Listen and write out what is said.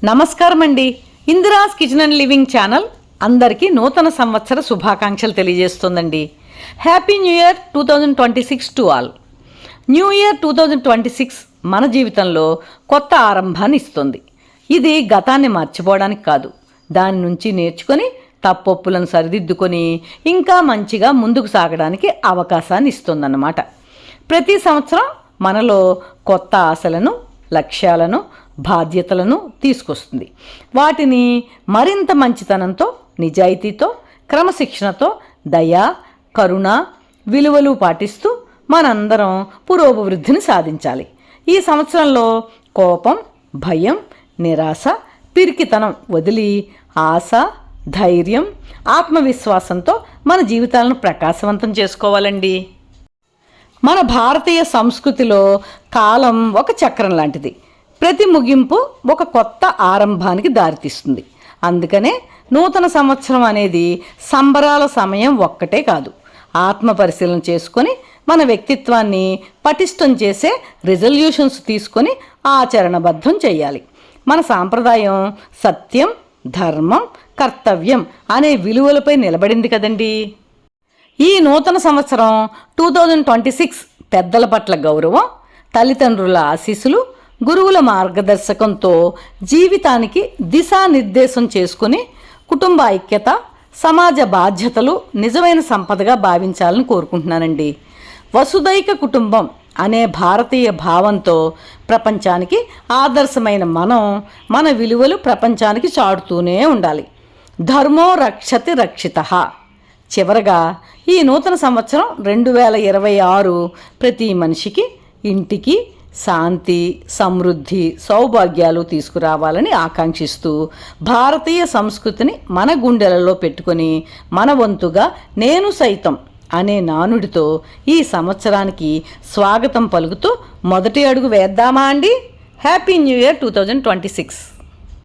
నమస్కారం అండి. Indira's kitchen and living channel అందరికీ నూతన సంవత్సర శుభాకాంక్షలు తెలియజేస్తుందండి. Happy new year 2026 to all. New year 2026 మన జీవితంలో కొత్త ఆరంభాన్ని ఇస్తుంది. ఇది గతాన్ని మర్చిపోవడానికి కాదు, దాని నుంచి నేర్చుకొని తప్పొప్పులను సరిదిద్దుకొని ఇంకా మంచిగా ముందుకు సాగడానికి అవకాశాన్ని ఇస్తుందన్నమాట. ప్రతి సంవత్సరం మనలో కొత్త ఆశలను, లక్ష్యాలను, బాధ్యతలను తీసుకొస్తుంది. వాటిని మరింత మంచితనంతో, నిజాయితీతో, క్రమశిక్షణతో, దయ, కరుణ, విలువలు పాటిస్తూ మనందరం పురోభివృద్ధిని సాధించాలి. ఈ సంవత్సరంలో కోపం, భయం, నిరాశ, పిరికితనం వదిలి ఆశ, ధైర్యం, ఆత్మవిశ్వాసంతో మన జీవితాలను ప్రకాశవంతం చేసుకోవాలండి. మన భారతీయ సంస్కృతిలో కాలం ఒక చక్రం లాంటిది. ప్రతి ముగింపు ఒక కొత్త ఆరంభానికి దారితీస్తుంది. అందుకనే నూతన సంవత్సరం అనేది సంబరాల సమయం ఒక్కటే కాదు, ఆత్మ పరిశీలన చేసుకొని మన వ్యక్తిత్వాన్ని పటిష్టం చేసే రిజల్యూషన్స్ తీసుకొని ఆచరణబద్ధం చేయాలి. మన సాంప్రదాయం సత్యం, ధర్మం, కర్తవ్యం అనే విలువలపై నిలబడింది కదండి. ఈ నూతన సంవత్సరం 2026 పెద్దల పట్ల గౌరవం, తల్లిదండ్రుల ఆశీస్సులు, గురువుల మార్గదర్శకంతో జీవితానికి దిశానిర్దేశం చేసుకుని కుటుంబ ఐక్యత, సమాజ బాధ్యతలు నిజమైన సంపదగా భావించాలని కోరుకుంటున్నానండి. వసుదైక కుటుంబం అనే భారతీయ భావంతో ప్రపంచానికి ఆదర్శమైన మన విలువలు ప్రపంచానికి చాటుతూనే ఉండాలి. ధర్మో రక్షతి రక్షితః. చివరగా ఈ నూతన సంవత్సరం 2026 ప్రతి మనిషికి, ఇంటికి శాంతి, సమృద్ధి, సౌభాగ్యాలు తీసుకురావాలని ఆకాంక్షిస్తూ భారతీయ సంస్కృతిని మన గుండెలలో పెట్టుకొని మన వంతుగా నేను సైతం అనే నానుడితో ఈ సంవత్సరానికి స్వాగతం పలుకుతూ మొదటి అడుగు వేద్దామా అండి. Happy new year 2026.